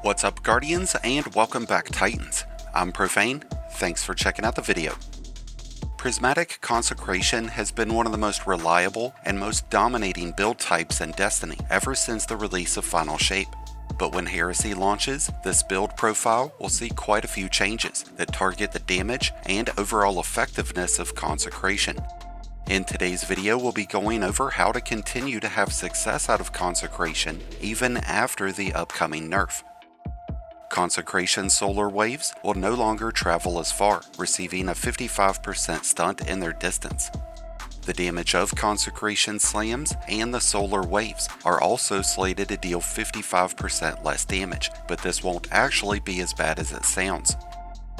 What's up, Guardians, and welcome back, Titans. I'm Profane. Thanks for checking out the video. Prismatic Consecration has been one of the most reliable and most dominating build types in Destiny ever since the release of Final Shape. But when Heresy launches, this build profile will see quite a few changes that target the damage and overall effectiveness of Consecration. In today's video, we'll be going over how to continue to have success out of Consecration even after the upcoming nerf. Consecration solar waves will no longer travel as far, receiving a 55% stunt in their distance. The damage of Consecration slams and the solar waves are also slated to deal 55% less damage, but this won't actually be as bad as it sounds.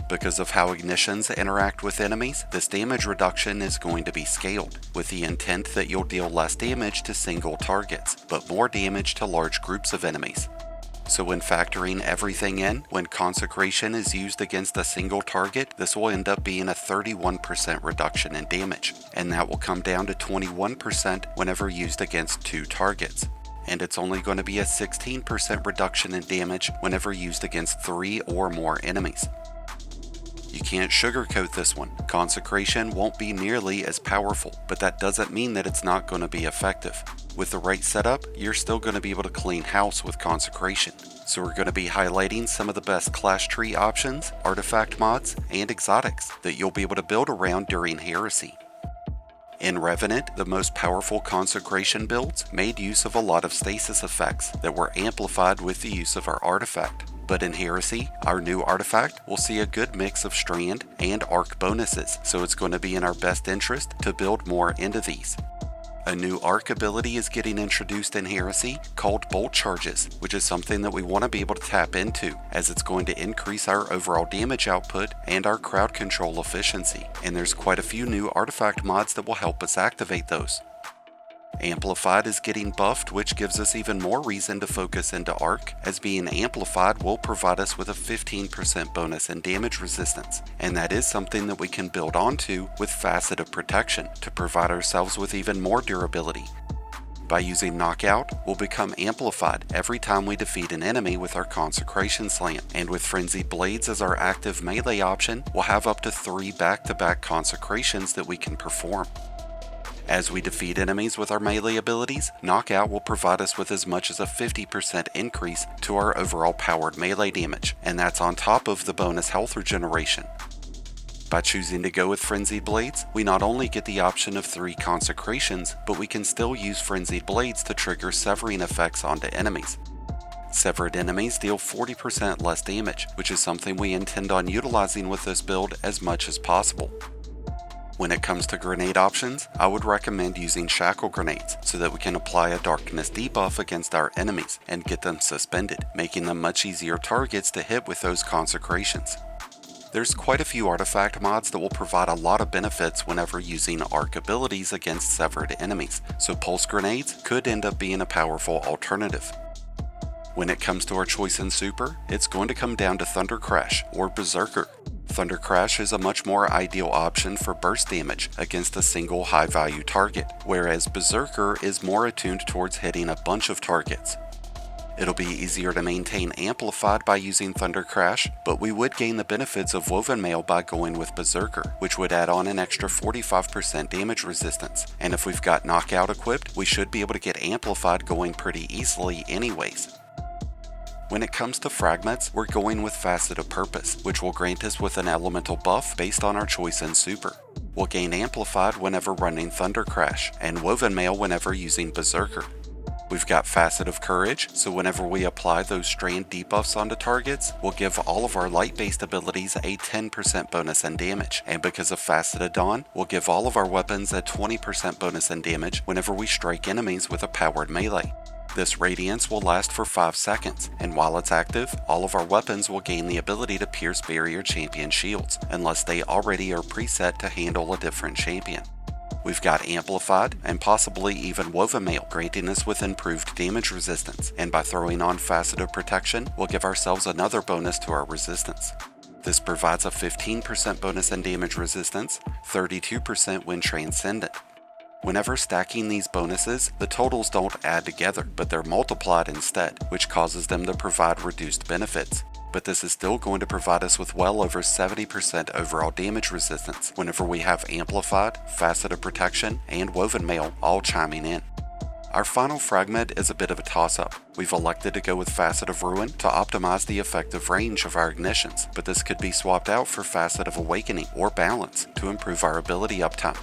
Because of how ignitions interact with enemies, this damage reduction is going to be scaled, with the intent that you'll deal less damage to single targets, but more damage to large groups of enemies. So when factoring everything in, when Consecration is used against a single target, this will end up being a 31% reduction in damage, and that will come down to 21% whenever used against two targets. And it's only going to be a 16% reduction in damage whenever used against 3 or more enemies. You can't sugarcoat this one. Consecration won't be nearly as powerful, but that doesn't mean that it's not going to be effective. With the right setup, you're still going to be able to clean house with Consecration. So we're going to be highlighting some of the best clash tree options, artifact mods, and exotics that you'll be able to build around during Heresy. In Revenant, the most powerful Consecration builds made use of a lot of stasis effects that were amplified with the use of our artifact. But in Heresy, our new artifact will see a good mix of strand and arc bonuses, so it's going to be in our best interest to build more into these. A new arc ability is getting introduced in Heresy called Bolt Charges, which is something that we want to be able to tap into, as it's going to increase our overall damage output and our crowd control efficiency, and there's quite a few new artifact mods that will help us activate those. Amplified is getting buffed, which gives us even more reason to focus into Arc, as being amplified will provide us with a 15% bonus in damage resistance, and that is something that we can build onto with Facet of Protection to provide ourselves with even more durability. By using Knockout, we'll become amplified every time we defeat an enemy with our Consecration Slam, and with Frenzied Blades as our active melee option, we'll have up to 3 back-to-back Consecrations that we can perform. As we defeat enemies with our melee abilities, Knockout will provide us with as much as a 50% increase to our overall powered melee damage, and that's on top of the bonus health regeneration. By choosing to go with Frenzied Blades, we not only get the option of 3 Consecrations, but we can still use Frenzied Blades to trigger severing effects onto enemies. Severed enemies deal 40% less damage, which is something we intend on utilizing with this build as much as possible. When it comes to grenade options, I would recommend using Shackle grenades so that we can apply a darkness debuff against our enemies and get them suspended, making them much easier targets to hit with those Consecrations. There's quite a few artifact mods that will provide a lot of benefits whenever using arc abilities against severed enemies, so pulse grenades could end up being a powerful alternative. When it comes to our choice in super, it's going to come down to Thunder Crash or Berserker. Thunder Crash is a much more ideal option for burst damage against a single high value target, whereas Berserker is more attuned towards hitting a bunch of targets. It'll be easier to maintain amplified by using Thunder Crash, but we would gain the benefits of Woven Mail by going with Berserker, which would add on an extra 45% damage resistance, and if we've got Knockout equipped, we should be able to get amplified going pretty easily anyways. When it comes to fragments, we're going with Facet of Purpose, which will grant us with an elemental buff based on our choice in super. We'll gain amplified whenever running Thunder Crash, and Woven Mail whenever using Berserker. We've got Facet of Courage, so whenever we apply those strand debuffs onto targets, we'll give all of our light-based abilities a 10% bonus in damage, and because of Facet of Dawn, we'll give all of our weapons a 20% bonus in damage whenever we strike enemies with a powered melee. This radiance will last for 5 seconds, and while it's active, all of our weapons will gain the ability to pierce barrier champion shields, unless they already are preset to handle a different champion. We've got Amplified, and possibly even Woven Mail, granting us with improved damage resistance, and by throwing on Facet of Protection, we'll give ourselves another bonus to our resistance. This provides a 15% bonus in damage resistance, 32% when transcendent. Whenever stacking these bonuses, the totals don't add together, but they're multiplied instead, which causes them to provide reduced benefits. But this is still going to provide us with well over 70% overall damage resistance whenever we have Amplified, Facet of Protection, and Woven Mail all chiming in. Our final fragment is a bit of a toss-up. We've elected to go with Facet of Ruin to optimize the effective range of our ignitions, but this could be swapped out for Facet of Awakening or Balance to improve our ability uptime.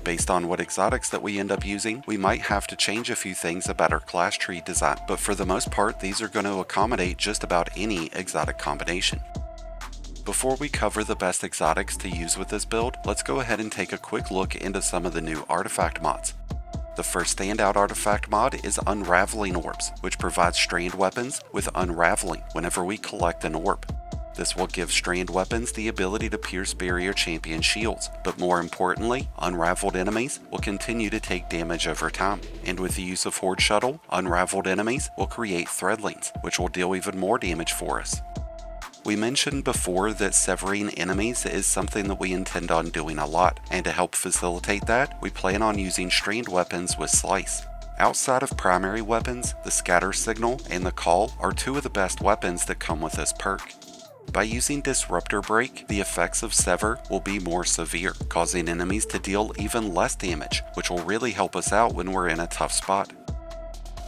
Based on what exotics that we end up using, we might have to change a few things about our class tree design, but for the most part, these are going to accommodate just about any exotic combination. Before we cover the best exotics to use with this build, let's go ahead and take a quick look into some of the new artifact mods. The first standout artifact mod is Unraveling Orbs, which provides strand weapons with Unraveling whenever we collect an orb. This will give strand weapons the ability to pierce barrier champion shields, but more importantly, unraveled enemies will continue to take damage over time. And with the use of Horde Shuttle, unraveled enemies will create threadlings, which will deal even more damage for us. We mentioned before that severing enemies is something that we intend on doing a lot, and to help facilitate that, we plan on using strand weapons with Slice. Outside of primary weapons, the Scatter Signal and the Call are two of the best weapons that come with this perk. By using Disruptor Break, the effects of Sever will be more severe, causing enemies to deal even less damage, which will really help us out when we're in a tough spot.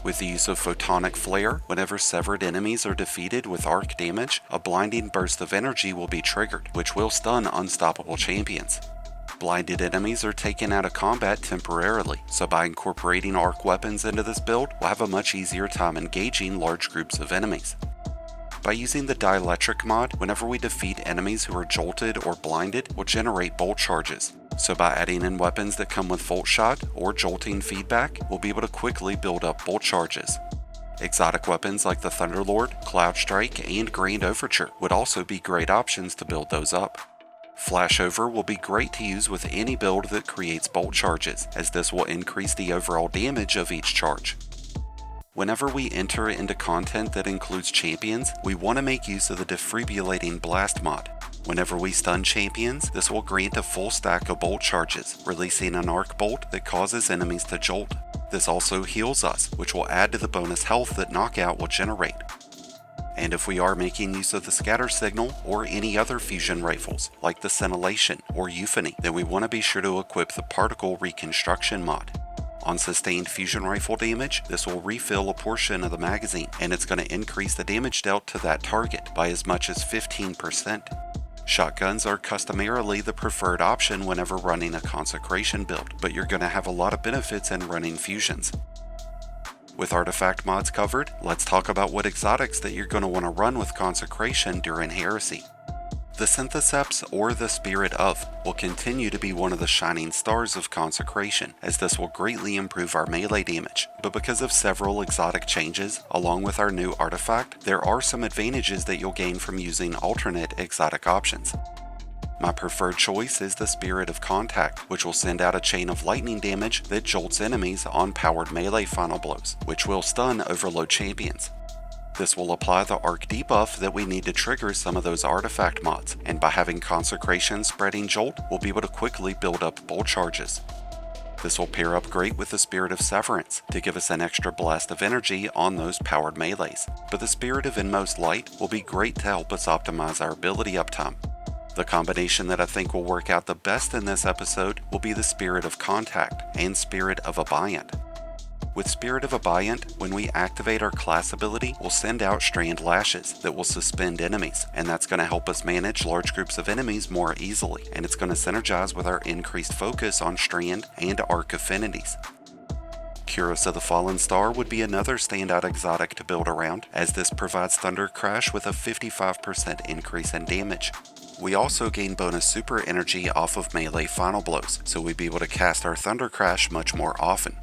With the use of Photonic Flare, whenever severed enemies are defeated with arc damage, a blinding burst of energy will be triggered, which will stun unstoppable champions. Blinded enemies are taken out of combat temporarily, so by incorporating arc weapons into this build, we'll have a much easier time engaging large groups of enemies. By using the Dielectric mod, whenever we defeat enemies who are jolted or blinded, we'll generate bolt charges. So by adding in weapons that come with Volt Shot or jolting feedback, we'll be able to quickly build up bolt charges. Exotic weapons like the Thunderlord, Cloud Strike, and Grand Overture would also be great options to build those up. Flashover will be great to use with any build that creates bolt charges, as this will increase the overall damage of each charge. Whenever we enter into content that includes champions, we want to make use of the Defibrillating Blast mod. Whenever we stun champions, this will grant a full stack of bolt charges, releasing an arc bolt that causes enemies to jolt. This also heals us, which will add to the bonus health that Knockout will generate. And if we are making use of the Scatter Signal or any other fusion rifles, like the Scintillation or Euphony, then we want to be sure to equip the Particle Reconstruction mod. On sustained fusion rifle damage, this will refill a portion of the magazine, and it's going to increase the damage dealt to that target by as much as 15%. Shotguns are customarily the preferred option whenever running a Consecration build, but you're going to have a lot of benefits in running fusions. With artifact mods covered, let's talk about what exotics that you're going to want to run with Consecration during Heresy. The Syntheseps, or the Spirit of, will continue to be one of the shining stars of Consecration, as this will greatly improve our melee damage, but because of several exotic changes, along with our new artifact, there are some advantages that you'll gain from using alternate exotic options. My preferred choice is the Spirit of Contact, which will send out a chain of lightning damage that jolts enemies on powered melee final blows, which will stun overload champions. This will apply the arc debuff that we need to trigger some of those artifact mods, and by having Consecration spreading Jolt, we'll be able to quickly build up bolt charges. This will pair up great with the Spirit of Severance to give us an extra blast of energy on those powered melees, but the Spirit of Inmost Light will be great to help us optimize our ability uptime. The combination that I think will work out the best in this episode will be the Spirit of Contact and Spirit of Abiant. With Spirit of Abiant, when we activate our class ability, we'll send out Strand Lashes that will suspend enemies, and that's going to help us manage large groups of enemies more easily, and it's going to synergize with our increased focus on Strand and Arc affinities. Cuirass of the Fallen Star would be another standout exotic to build around, as this provides Thunder Crash with a 55% increase in damage. We also gain bonus super energy off of melee final blows, so we'd be able to cast our Thunder Crash much more often.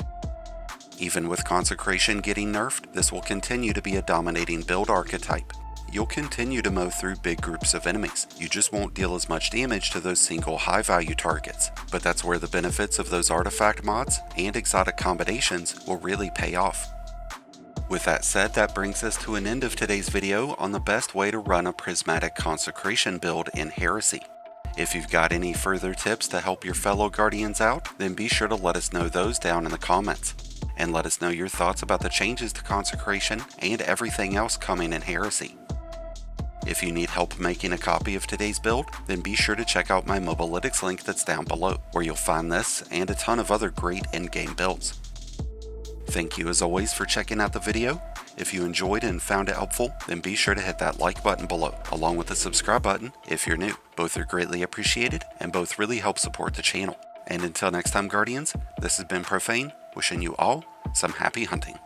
Even with Consecration getting nerfed, this will continue to be a dominating build archetype. You'll continue to mow through big groups of enemies, you just won't deal as much damage to those single high value targets, but that's where the benefits of those artifact mods and exotic combinations will really pay off. With that said, that brings us to an end of today's video on the best way to run a Prismatic Consecration build in Heresy. If you've got any further tips to help your fellow Guardians out, then be sure to let us know those down in the comments. And let us know your thoughts about the changes to Consecration and everything else coming in Heresy. If you need help making a copy of today's build, then be sure to check out my Mobalytics link that's down below, where you'll find this and a ton of other great endgame builds. Thank you as always for checking out the video. If you enjoyed and found it helpful, then be sure to hit that like button below, along with the subscribe button if you're new. Both are greatly appreciated, and both really help support the channel. And until next time, Guardians, this has been Profane, wishing you all some happy hunting.